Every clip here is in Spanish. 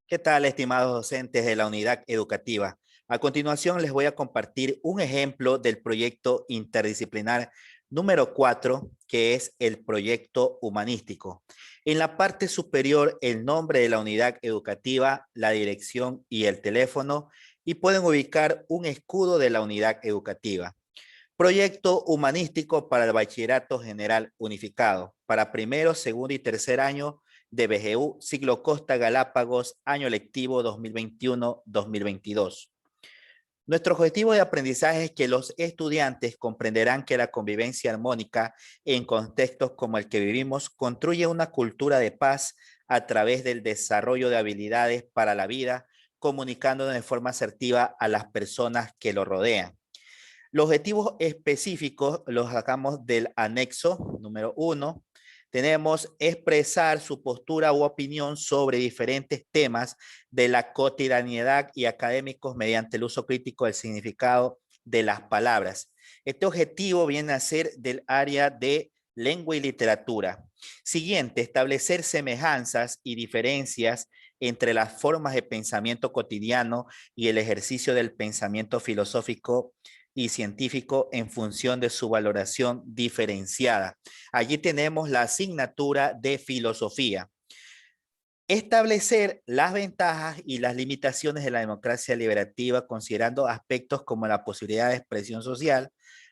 ¿Qué tal, estimados docentes de la unidad educativa? A continuación, les voy a compartir un ejemplo del proyecto interdisciplinar número 4, que es el proyecto humanístico. En la parte superior, el nombre de la unidad educativa, la dirección y el teléfono, y pueden ubicar un escudo de la unidad educativa. Proyecto humanístico para el Bachillerato General Unificado, para primero, segundo y tercer año de BGU, Ciclo Costa Galápagos, año lectivo 2021-2022. Nuestro objetivo de aprendizaje es que los estudiantes comprenderán que la convivencia armónica en contextos como el que vivimos construye una cultura de paz a través del desarrollo de habilidades para la vida, comunicando de forma asertiva a las personas que lo rodean. Los objetivos específicos los sacamos del anexo número 1. Tenemos expresar su postura u opinión sobre diferentes temas de la cotidianidad y académicos mediante el uso crítico del significado de las palabras. Este objetivo viene a ser del área de lengua y literatura. Siguiente, establecer semejanzas y diferencias entre las formas de pensamiento cotidiano y el ejercicio del pensamiento filosófico y científico en función de su valoración diferenciada. Allí tenemos la asignatura de filosofía. Establecer las ventajas y las limitaciones de la democracia liberativa, considerando aspectos como la posibilidad de expresión social,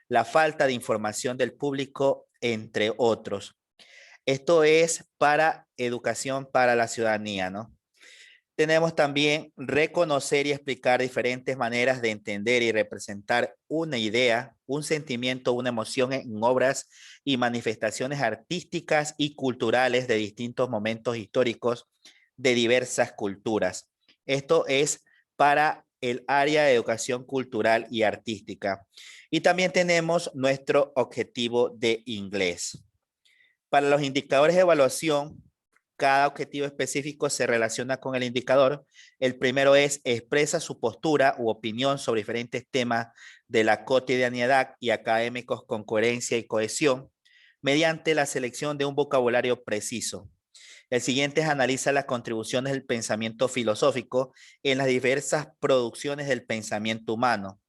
la falta de información del público, entre otros. Esto es para educación para la ciudadanía, ¿no? Tenemos también reconocer y explicar diferentes maneras de entender y representar una idea, un sentimiento, una emoción en obras y manifestaciones artísticas y culturales de distintos momentos históricos de diversas culturas. Esto es para el área de educación cultural y artística. Y también tenemos nuestro objetivo de inglés. Para los indicadores de evaluación, cada objetivo específico se relaciona con el indicador. El primero es expresa su postura u opinión sobre diferentes temas de la cotidianidad y académicos con coherencia y cohesión mediante la selección de un vocabulario preciso. El siguiente es analiza las contribuciones del pensamiento filosófico en las diversas producciones del pensamiento humano.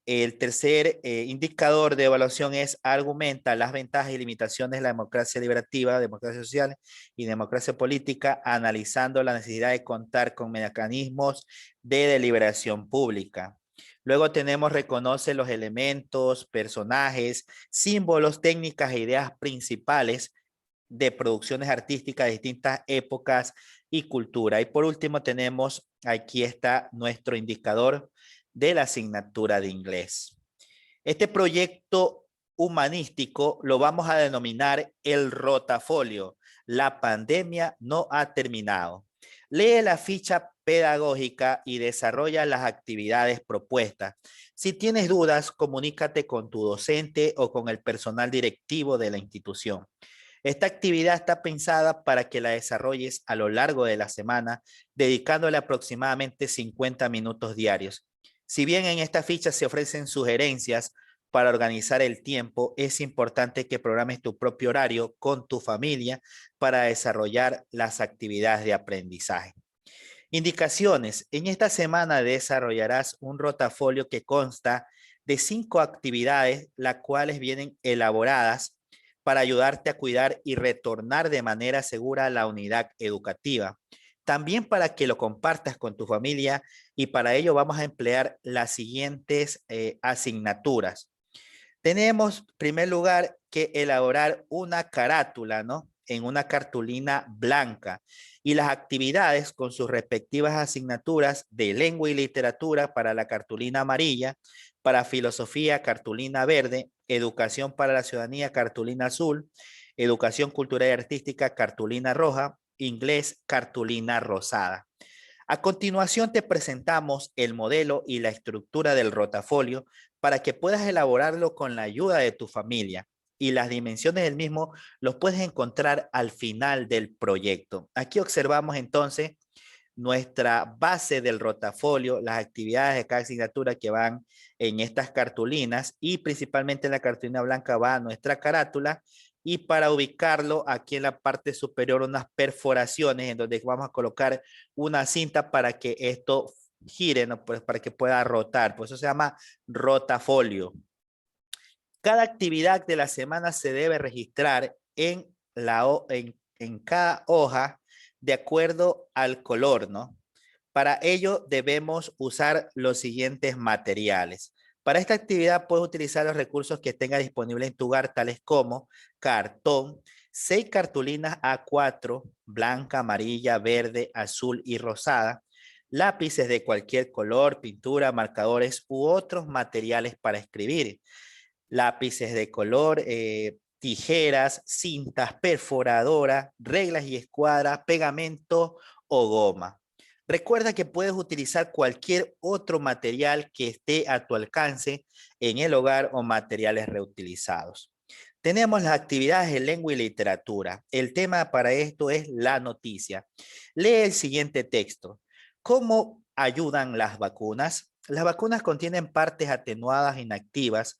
El tercer indicador de evaluación es argumenta las ventajas y limitaciones de la democracia liberativa, democracia social y democracia política, analizando la necesidad de contar con mecanismos de deliberación pública. Luego tenemos reconoce los elementos, personajes, símbolos, técnicas e ideas principales de producciones artísticas de distintas épocas y cultura. Y por último tenemos, aquí está nuestro indicador de la asignatura de inglés. Este proyecto humanístico lo vamos a denominar el rotafolio. La pandemia no ha terminado. Lee la ficha pedagógica y desarrolla las actividades propuestas. Si tienes dudas, comunícate con tu docente o con el personal directivo de la institución. Esta actividad está pensada para que la desarrolles a lo largo de la semana, dedicándole aproximadamente 50 minutos diarios. Si bien en esta ficha se ofrecen sugerencias para organizar el tiempo, es importante que programes tu propio horario con tu familia para desarrollar las actividades de aprendizaje. Indicaciones. En esta semana desarrollarás un rotafolio que consta de 5 actividades, las cuales vienen elaboradas para ayudarte a cuidar y retornar de manera segura a la unidad educativa. También para que lo compartas con tu familia y para ello vamos a emplear las siguientes asignaturas. Tenemos, en primer lugar, que elaborar una carátula, ¿no? En una cartulina blanca y las actividades con sus respectivas asignaturas de lengua y literatura para la cartulina amarilla, para filosofía, cartulina verde, educación para la ciudadanía, cartulina azul, educación cultural y artística, cartulina roja, inglés, cartulina rosada. A continuación te presentamos el modelo y la estructura del rotafolio para que puedas elaborarlo con la ayuda de tu familia y las dimensiones del mismo los puedes encontrar al final del proyecto. Aquí observamos entonces nuestra base del rotafolio, las actividades de cada asignatura que van en estas cartulinas y principalmente en la cartulina blanca va nuestra carátula y para ubicarlo aquí en la parte superior unas perforaciones en donde vamos a colocar una cinta para que esto gire, ¿no? Pues para que pueda rotar. Por eso se llama rotafolio. Cada actividad de la semana se debe registrar en cada hoja de acuerdo al color, ¿no? Para ello debemos usar los siguientes materiales. Para esta actividad puedes utilizar los recursos que tengas disponibles en tu hogar, tales como cartón, 6 cartulinas A4, blanca, amarilla, verde, azul y rosada, lápices de cualquier color, pintura, marcadores u otros materiales para escribir, lápices de color, tijeras, cintas perforadoras, reglas y escuadras, pegamento o goma. Recuerda que puedes utilizar cualquier otro material que esté a tu alcance en el hogar o materiales reutilizados. Tenemos las actividades de lengua y literatura. El tema para esto es la noticia. Lee el siguiente texto. ¿Cómo ayudan las vacunas? Las vacunas contienen partes atenuadas inactivas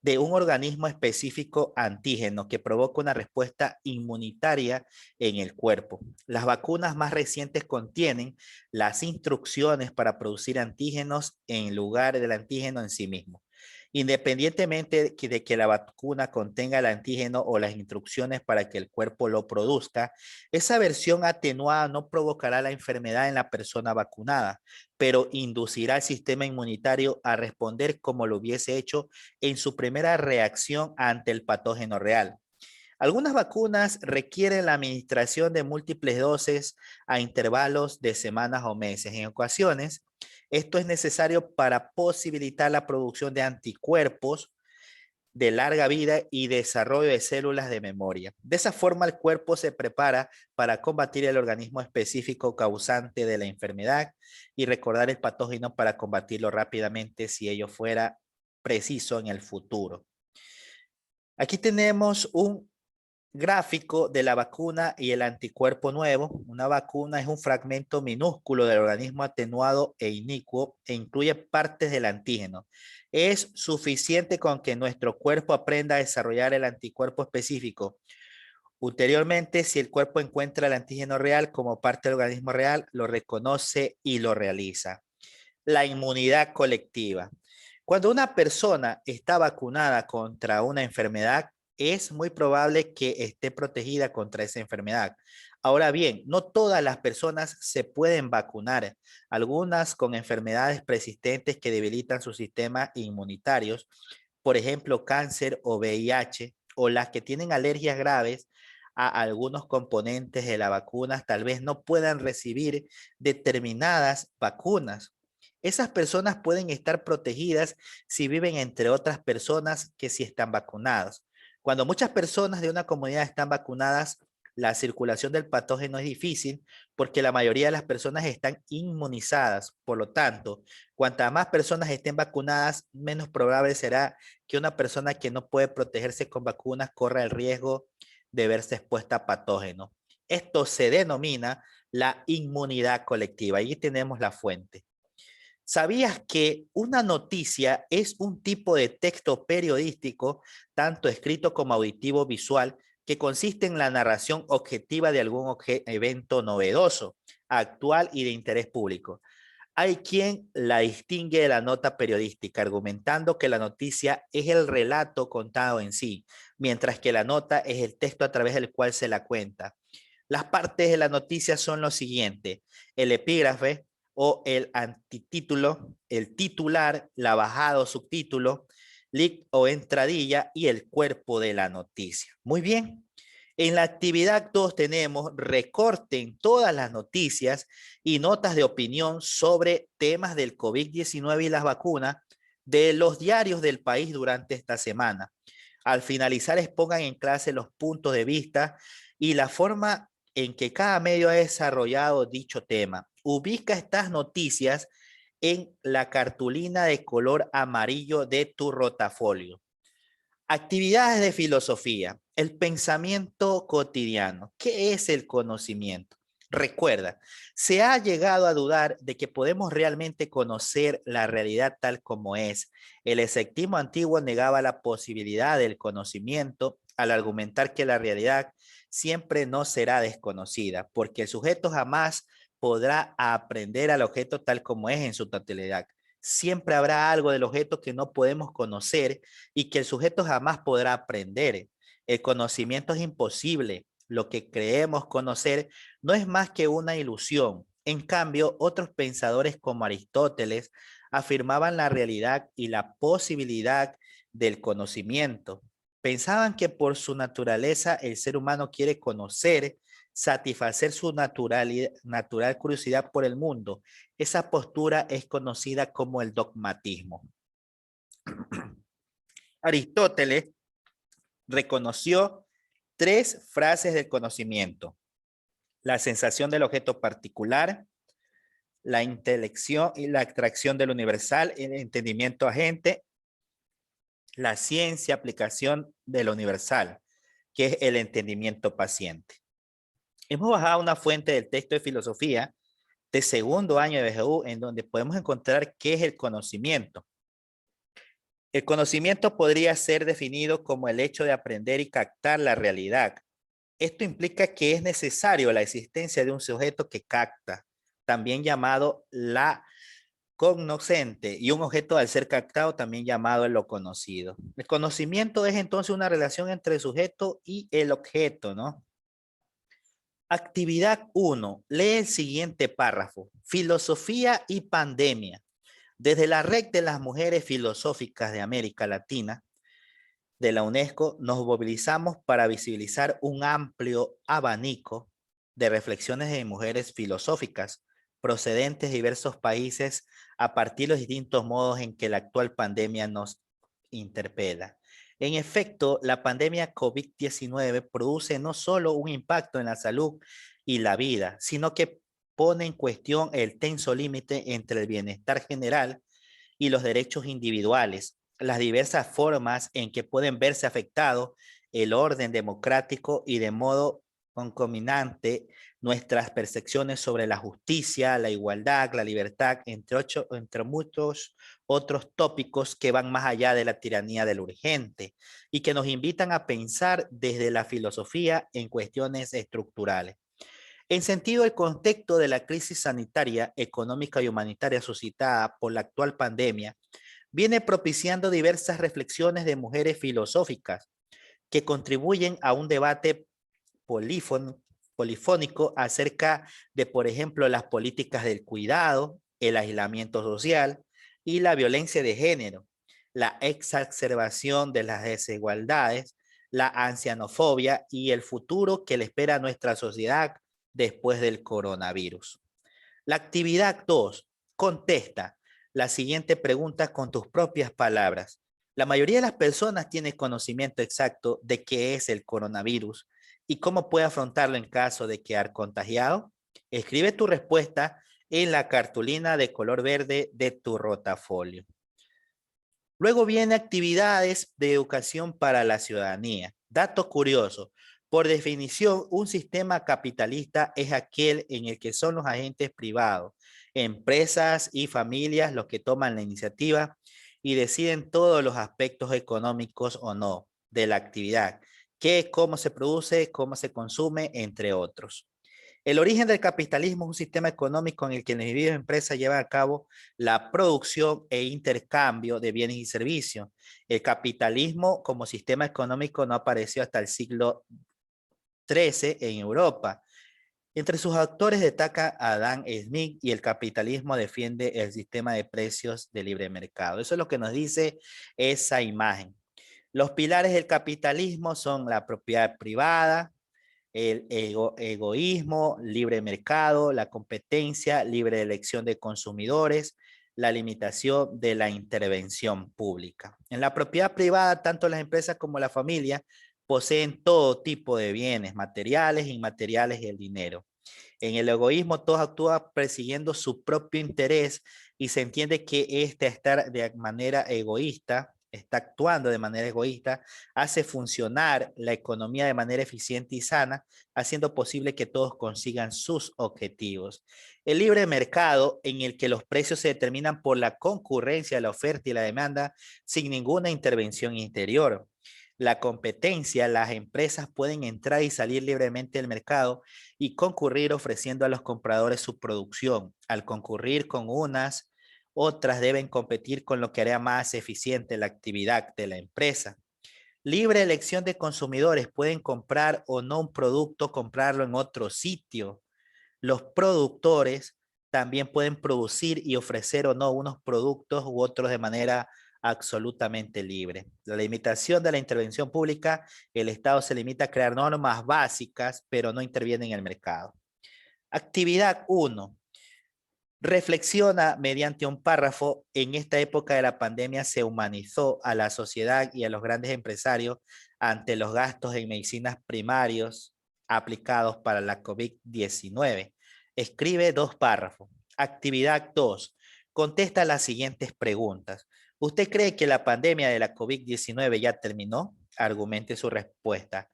de un organismo específico antígeno que provoca una respuesta inmunitaria en el cuerpo. Las vacunas más recientes contienen las instrucciones para producir antígenos en lugar del antígeno en sí mismo. Independientemente de que la vacuna contenga el antígeno o las instrucciones para que el cuerpo lo produzca, esa versión atenuada no provocará la enfermedad en la persona vacunada, pero inducirá al sistema inmunitario a responder como lo hubiese hecho en su primera reacción ante el patógeno real. Algunas vacunas requieren la administración de múltiples dosis a intervalos de semanas o meses. En ocasiones, esto es necesario para posibilitar la producción de anticuerpos de larga vida y desarrollo de células de memoria. De esa forma, el cuerpo se prepara para combatir el organismo específico causante de la enfermedad y recordar el patógeno para combatirlo rápidamente si ello fuera preciso en el futuro. Aquí tenemos un gráfico de la vacuna y el anticuerpo nuevo. Una vacuna es un fragmento minúsculo del organismo atenuado e inicuo e incluye partes del antígeno. Es suficiente con que nuestro cuerpo aprenda a desarrollar el anticuerpo específico. Ulteriormente, si el cuerpo encuentra el antígeno real como parte del organismo real, lo reconoce y lo realiza. La inmunidad colectiva. Cuando una persona está vacunada contra una enfermedad, es muy probable que esté protegida contra esa enfermedad. Ahora bien, no todas las personas se pueden vacunar. Algunas con enfermedades persistentes que debilitan sus sistemas inmunitarios, por ejemplo, cáncer o VIH, o las que tienen alergias graves a algunos componentes de la vacuna, tal vez no puedan recibir determinadas vacunas. Esas personas pueden estar protegidas si viven entre otras personas que sí están vacunadas. Cuando muchas personas de una comunidad están vacunadas, la circulación del patógeno es difícil porque la mayoría de las personas están inmunizadas. Por lo tanto, cuantas más personas estén vacunadas, menos probable será que una persona que no puede protegerse con vacunas corra el riesgo de verse expuesta a patógeno. Esto se denomina la inmunidad colectiva. Ahí tenemos la fuente. ¿Sabías que una noticia es un tipo de texto periodístico, tanto escrito como auditivo visual, que consiste en la narración objetiva de algún evento novedoso, actual y de interés público? Hay quien la distingue de la nota periodística, argumentando que la noticia es el relato contado en sí, mientras que la nota es el texto a través del cual se la cuenta. Las partes de la noticia son lo siguiente: el epígrafe o el antitítulo, el titular, la bajada o subtítulo, link o entradilla y el cuerpo de la noticia. Muy bien. En la actividad 2 tenemos recorten todas las noticias y notas de opinión sobre temas del COVID-19 y las vacunas de los diarios del país durante esta semana. Al finalizar, expongan en clase los puntos de vista y la forma en que cada medio ha desarrollado dicho tema. Ubica estas noticias en la cartulina de color amarillo de tu rotafolio. Actividades de filosofía. El pensamiento cotidiano. ¿Qué es el conocimiento? Recuerda, se ha llegado a dudar de que podemos realmente conocer la realidad tal como es. El escepticismo antiguo negaba la posibilidad del conocimiento al argumentar que la realidad siempre no será desconocida, porque el sujeto jamás podrá aprender al objeto tal como es en su totalidad. Siempre habrá algo del objeto que no podemos conocer y que el sujeto jamás podrá aprender. El conocimiento es imposible. Lo que creemos conocer no es más que una ilusión. En cambio, otros pensadores como Aristóteles afirmaban la realidad y la posibilidad del conocimiento. Pensaban que por su naturaleza el ser humano quiere conocer, satisfacer su natural curiosidad por el mundo. Esa postura es conocida como el dogmatismo. Aristóteles reconoció tres frases del conocimiento: la sensación del objeto particular, la intelección y la atracción del universal, el entendimiento agente, la ciencia, aplicación de lo universal, que es el entendimiento paciente. Hemos bajado una fuente del texto de filosofía de segundo año de BGU en donde podemos encontrar qué es el conocimiento. El conocimiento podría ser definido como el hecho de aprender y captar la realidad. Esto implica que es necesario la existencia de un sujeto que capta, también llamado la cognoscente, y un objeto al ser captado también llamado lo conocido. El conocimiento es entonces una relación entre el sujeto y el objeto, ¿no? Actividad 1. Lee el siguiente párrafo. Filosofía y pandemia. Desde la Red de las Mujeres Filosóficas de América Latina, de la UNESCO, nos movilizamos para visibilizar un amplio abanico de reflexiones de mujeres filosóficas procedentes de diversos países a partir de los distintos modos en que la actual pandemia nos interpela. En efecto, la pandemia COVID-19 produce no solo un impacto en la salud y la vida, sino que pone en cuestión el tenso límite entre el bienestar general y los derechos individuales, las diversas formas en que pueden verse afectado el orden democrático y de modo concominante nuestras percepciones sobre la justicia, la igualdad, la libertad, entre muchos otros tópicos que van más allá de la tiranía del urgente y que nos invitan a pensar desde la filosofía en cuestiones estructurales. En sentido, el contexto de la crisis sanitaria, económica y humanitaria suscitada por la actual pandemia viene propiciando diversas reflexiones de mujeres filosóficas que contribuyen a un debate polifónico acerca de, por ejemplo, las políticas del cuidado, el aislamiento social y la violencia de género, la exacerbación de las desigualdades, la ancianofobia y el futuro que le espera a nuestra sociedad después del coronavirus. La actividad 2. Contesta la siguiente pregunta con tus propias palabras. La mayoría de las personas tiene conocimiento exacto de qué es el coronavirus y cómo puede afrontarlo en caso de quedar contagiado. Escribe tu respuesta en la cartulina de color verde de tu rotafolio. Luego viene actividades de educación para la ciudadanía. Dato curioso. Por definición, un sistema capitalista es aquel en el que son los agentes privados, empresas y familias los que toman la iniciativa y deciden todos los aspectos económicos o no de la actividad, qué, cómo se produce, cómo se consume, entre otros. El origen del capitalismo es un sistema económico en el que las individuos y empresas llevan a cabo la producción e intercambio de bienes y servicios. El capitalismo como sistema económico no apareció hasta el siglo XIII en Europa. Entre sus actores destaca Adam Smith y el capitalismo defiende el sistema de precios de libre mercado. Eso es lo que nos dice esa imagen. Los pilares del capitalismo son la propiedad privada, el egoísmo, libre mercado, la competencia, libre elección de consumidores, la limitación de la intervención pública. En la propiedad privada, tanto las empresas como la familia poseen todo tipo de bienes, materiales, inmateriales y el dinero. En el egoísmo, todos actúan persiguiendo su propio interés y se entiende que este estar de manera egoísta, está actuando de manera egoísta, hace funcionar la economía de manera eficiente y sana, haciendo posible que todos consigan sus objetivos. El libre mercado, en el que los precios se determinan por la concurrencia, la oferta y la demanda, sin ninguna intervención interior. La competencia, las empresas pueden entrar y salir libremente del mercado y concurrir ofreciendo a los compradores su producción. Al concurrir con unas, otras deben competir con lo que hará más eficiente la actividad de la empresa. Libre elección de consumidores, pueden comprar o no un producto, comprarlo en otro sitio. Los productores también pueden producir y ofrecer o no unos productos u otros de manera absolutamente libre. La limitación de la intervención pública, el Estado se limita a crear normas básicas, pero no interviene en el mercado. Actividad 1. Reflexiona mediante un párrafo. En esta época de la pandemia se humanizó a la sociedad y a los grandes empresarios ante los gastos en medicinas primarios aplicados para la COVID-19. Escribe 2 párrafos. Actividad 2. Contesta las siguientes preguntas. ¿Usted cree que la pandemia de la COVID-19 ya terminó? Argumente su respuesta.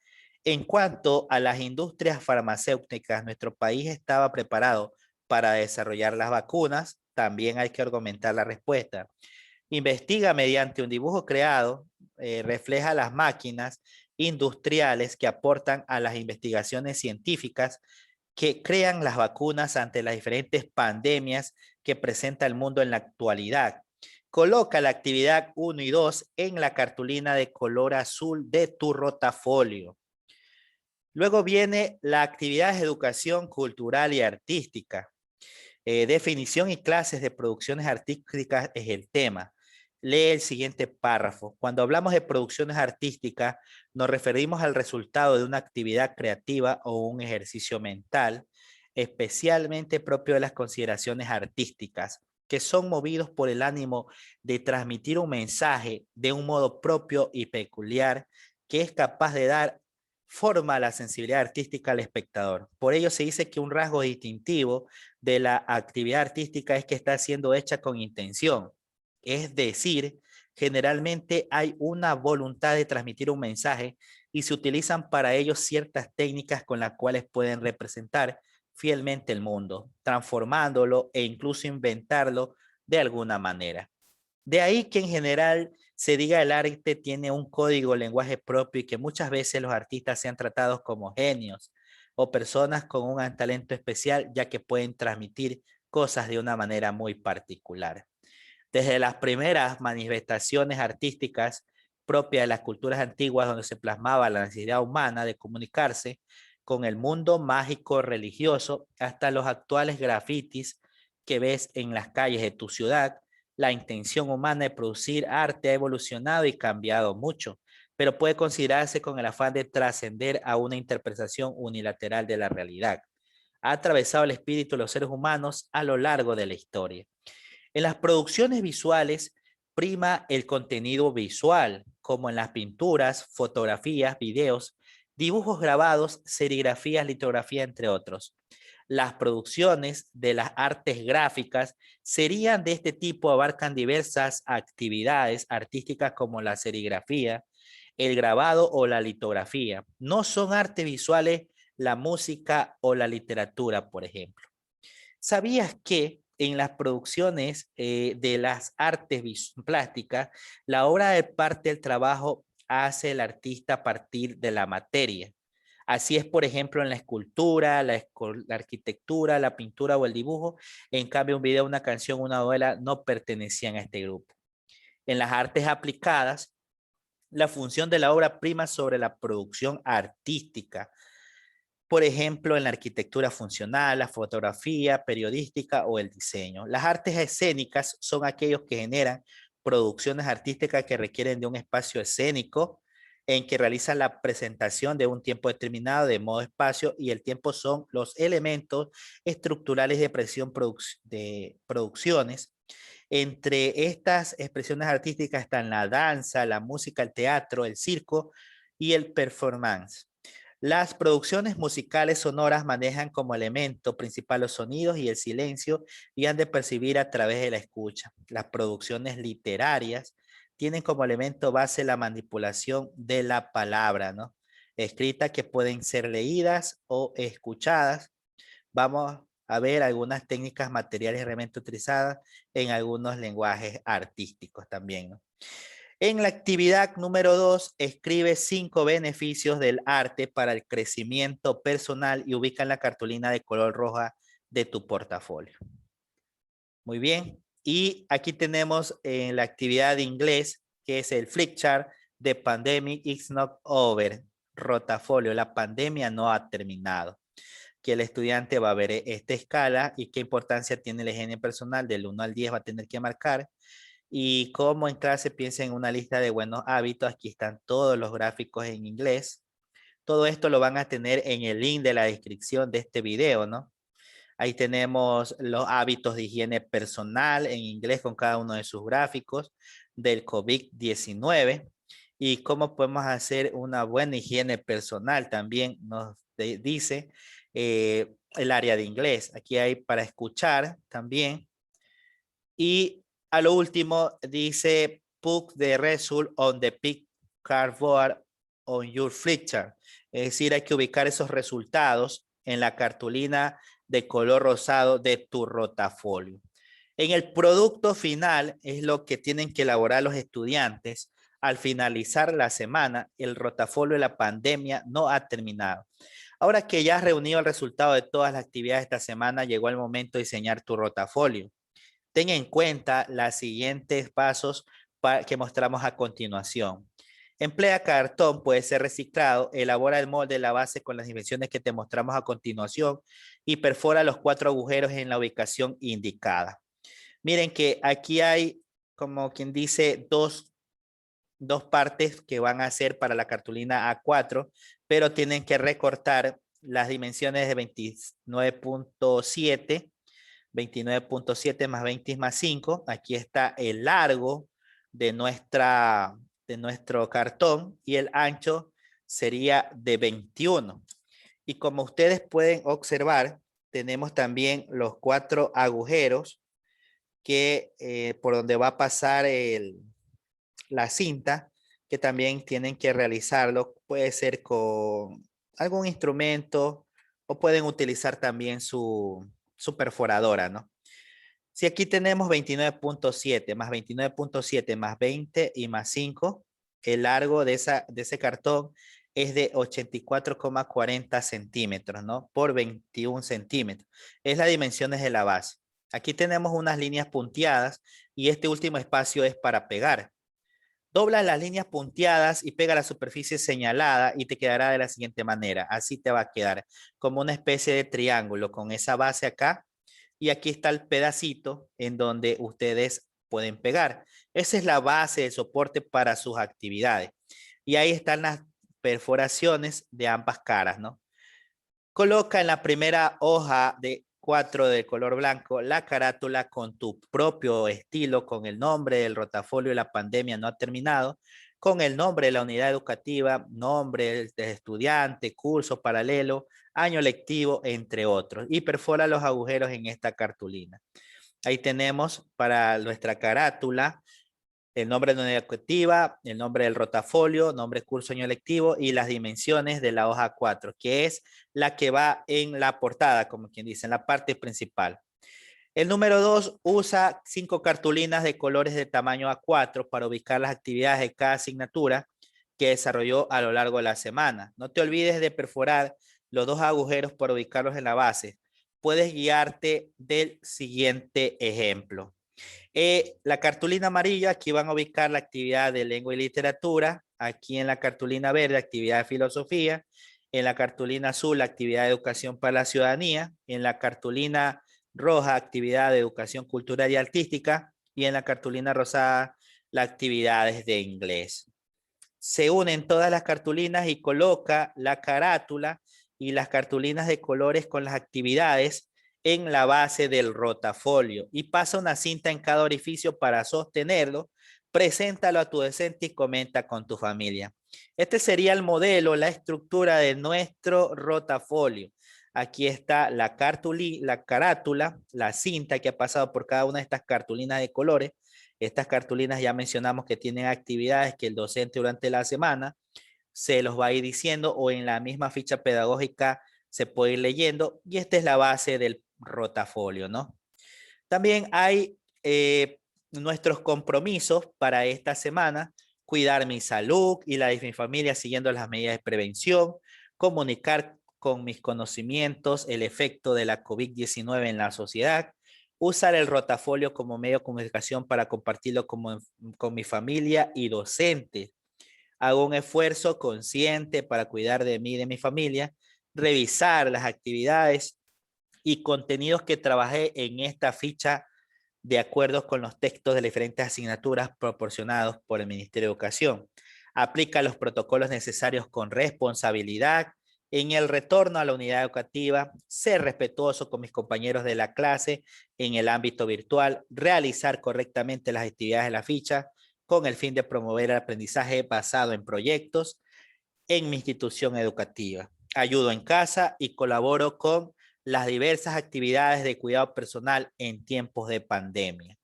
En cuanto a las industrias farmacéuticas, nuestro país estaba preparado para desarrollar las vacunas. También hay que argumentar la respuesta. Investiga mediante un dibujo creado, refleja las máquinas industriales que aportan a las investigaciones científicas que crean las vacunas ante las diferentes pandemias que presenta el mundo en la actualidad. Coloca la actividad 1 y 2 en la cartulina de color azul de tu rotafolio. Luego viene la actividad de educación cultural y artística. Definición y clases de producciones artísticas es el tema. Lee el siguiente párrafo. Cuando hablamos de producciones artísticas, nos referimos al resultado de una actividad creativa o un ejercicio mental, especialmente propio de las consideraciones artísticas, que son movidos por el ánimo de transmitir un mensaje de un modo propio y peculiar que es capaz de dar forma a la sensibilidad artística al espectador. Por ello se dice que un rasgo distintivo de la actividad artística es que está siendo hecha con intención. Es decir, generalmente hay una voluntad de transmitir un mensaje y se utilizan para ello ciertas técnicas con las cuales pueden representar fielmente el mundo, transformándolo e incluso inventarlo de alguna manera. De ahí que en general se diga el arte tiene un código, lenguaje propio y que muchas veces los artistas sean tratados como genios o personas con un talento especial, ya que pueden transmitir cosas de una manera muy particular. Desde las primeras manifestaciones artísticas propias de las culturas antiguas, donde se plasmaba la necesidad humana de comunicarse con el mundo mágico religioso, hasta los actuales grafitis que ves en las calles de tu ciudad, la intención humana de producir arte ha evolucionado y cambiado mucho, pero puede considerarse con el afán de trascender a una interpretación unilateral de la realidad. Ha atravesado el espíritu de los seres humanos a lo largo de la historia. En las producciones visuales prima el contenido visual, como en las pinturas, fotografías, videos, dibujos grabados, serigrafías, litografía, entre otros. Las producciones de las artes gráficas serían de este tipo, abarcan diversas actividades artísticas como la serigrafía, el grabado o la litografía. No son artes visuales la música o la literatura, por ejemplo. ¿Sabías que en las producciones de las artes plásticas, la obra de parte del trabajo hace el artista a partir de la materia? Así es, por ejemplo, en la escultura, la arquitectura, la pintura o el dibujo. En cambio, un video, una canción, una novela no pertenecían a este grupo. En las artes aplicadas, la función de la obra prima sobre la producción artística. Por ejemplo, en la arquitectura funcional, la fotografía, periodística o el diseño. Las artes escénicas son aquellos que generan producciones artísticas que requieren de un espacio escénico en que realizan la presentación de un tiempo determinado de modo espacio y el tiempo son los elementos estructurales de de producciones. Entre estas expresiones artísticas están la danza, la música, el teatro, el circo y el performance. Las producciones musicales sonoras manejan como elemento principal los sonidos y el silencio y han de percibir a través de la escucha. Las producciones literarias tienen como elemento base la manipulación de la palabra, ¿no? Escrita que pueden ser leídas o escuchadas. Vamos a ver algunas técnicas materiales realmente utilizadas en algunos lenguajes artísticos también, ¿no? En la actividad número 2, escribe 5 beneficios del arte para el crecimiento personal y ubica en la cartulina de color roja de tu portafolio. Muy bien. Y aquí tenemos en la actividad de inglés, que es el flip chart, The pandemic is not over. Rotafolio, la pandemia no ha terminado. Que el estudiante va a ver esta escala y qué importancia tiene la higiene personal del 1 al 10 va a tener que marcar. Y como en clase piensa en una lista de buenos hábitos, aquí están todos los gráficos en inglés. Todo esto lo van a tener en el link de la descripción de este video, ¿no? Ahí tenemos los hábitos de higiene personal en inglés con cada uno de sus gráficos del COVID-19 y cómo podemos hacer una buena higiene personal también nos dice el área de inglés. Aquí hay para escuchar también. Y a lo último dice put the result on the pick cardboard on your flip chart. Es decir, hay que ubicar esos resultados en la cartulina de color rosado de tu rotafolio. En el producto final es lo que tienen que elaborar los estudiantes. Al finalizar la semana, el rotafolio de la pandemia no ha terminado. Ahora que ya has reunido el resultado de todas las actividades de esta semana, llegó el momento de diseñar tu rotafolio. Ten en cuenta los siguientes pasos que mostramos a continuación. Emplea cartón, puede ser reciclado, elabora el molde de la base con las dimensiones que te mostramos a continuación y perfora los 4 agujeros en la ubicación indicada. Miren que aquí hay, como quien dice, dos partes que van a ser para la cartulina A4, pero tienen que recortar las dimensiones de 29.7 29.7 más 20 más 5. Aquí está el largo de nuestro cartón y el ancho sería de 21. Y como ustedes pueden observar, tenemos también los 4 agujeros que por donde va a pasar la cinta, que también tienen que realizarlo. Puede ser con algún instrumento o pueden utilizar también su perforadora, ¿no? Si aquí tenemos 29.7 más 29.7 más 20 y más 5, el largo de ese cartón es de 84,40 centímetros, ¿no? Por 21 centímetros. Es las dimensiones de la base. Aquí tenemos unas líneas punteadas y este último espacio es para pegar. Dobla las líneas punteadas y pega la superficie señalada y te quedará de la siguiente manera. Así te va a quedar como una especie de triángulo con esa base acá. Y aquí está el pedacito en donde ustedes pueden pegar. Esa es la base de soporte para sus actividades. Y ahí están las perforaciones de ambas caras, ¿no? Coloca en la primera hoja de 4 de color blanco la carátula con tu propio estilo, con el nombre del rotafolio de la pandemia no ha terminado, con el nombre de la unidad educativa, nombre de estudiante, curso paralelo, año lectivo, entre otros. Y perfora los agujeros en esta cartulina. Ahí tenemos para nuestra carátula el nombre de la unidad educativa, el nombre del rotafolio, nombre, curso, año lectivo y las dimensiones de la hoja 4, que es la que va en la portada, como quien dice, en la parte principal. El número 2 usa 5 cartulinas de colores de tamaño A4 para ubicar las actividades de cada asignatura que desarrolló a lo largo de la semana. No te olvides de perforar los 2 agujeros para ubicarlos en la base. Puedes guiarte del siguiente ejemplo. La cartulina amarilla, aquí van a ubicar la actividad de lengua y literatura. Aquí en la cartulina verde, actividad de filosofía. En la cartulina azul, actividad de educación para la ciudadanía. En la cartulina roja, actividad de educación cultural y artística. Y en la cartulina rosada, las actividades de inglés. Se unen todas las cartulinas y coloca la carátula y las cartulinas de colores con las actividades en la base del rotafolio y pasa una cinta en cada orificio para sostenerlo. Preséntalo a tu docente y comenta con tu familia. Este sería el modelo, la estructura de nuestro rotafolio. Aquí está la carátula, la cinta que ha pasado por cada una de estas cartulinas de colores. Estas cartulinas ya mencionamos que tienen actividades que el docente durante la semana se los va a ir diciendo o en la misma ficha pedagógica se puede ir leyendo y esta es la base del rotafolio, ¿no? También hay nuestros compromisos para esta semana. cuidar mi salud y la de mi familia siguiendo las medidas de prevención, comunicar con mis conocimientos el efecto de la COVID-19 en la sociedad, usar el rotafolio como medio de comunicación para compartirlo con mi familia y docentes. Hago un esfuerzo consciente para cuidar de mí y de mi familia, revisar las actividades y contenidos que trabajé en esta ficha de acuerdo con los textos de las diferentes asignaturas proporcionados por el Ministerio de Educación. Aplica los protocolos necesarios con responsabilidad. En el retorno a la unidad educativa, ser respetuoso con mis compañeros de la clase en el ámbito virtual, realizar correctamente las actividades de la ficha con el fin de promover el aprendizaje basado en proyectos en mi institución educativa. Ayudo en casa y colaboro con las diversas actividades de cuidado personal en tiempos de pandemia.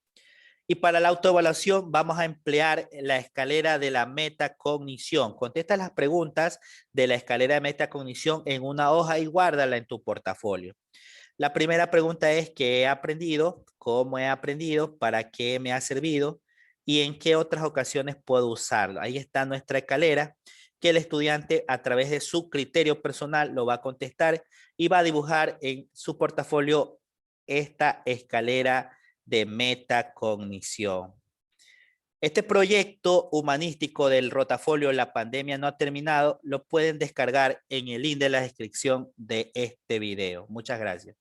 Y para la autoevaluación vamos a emplear la escalera de la metacognición. Contesta las preguntas de la escalera de metacognición en una hoja y guárdala en tu portafolio. La primera pregunta es: ¿qué he aprendido? ¿Cómo he aprendido? ¿Para qué me ha servido? ¿Y en qué otras ocasiones puedo usarlo? Ahí está nuestra escalera que el estudiante a través de su criterio personal lo va a contestar y va a dibujar en su portafolio esta escalera de metacognición. Este proyecto humanístico del rotafolio La pandemia no ha terminado lo pueden descargar en el link de la descripción de este video. Muchas gracias.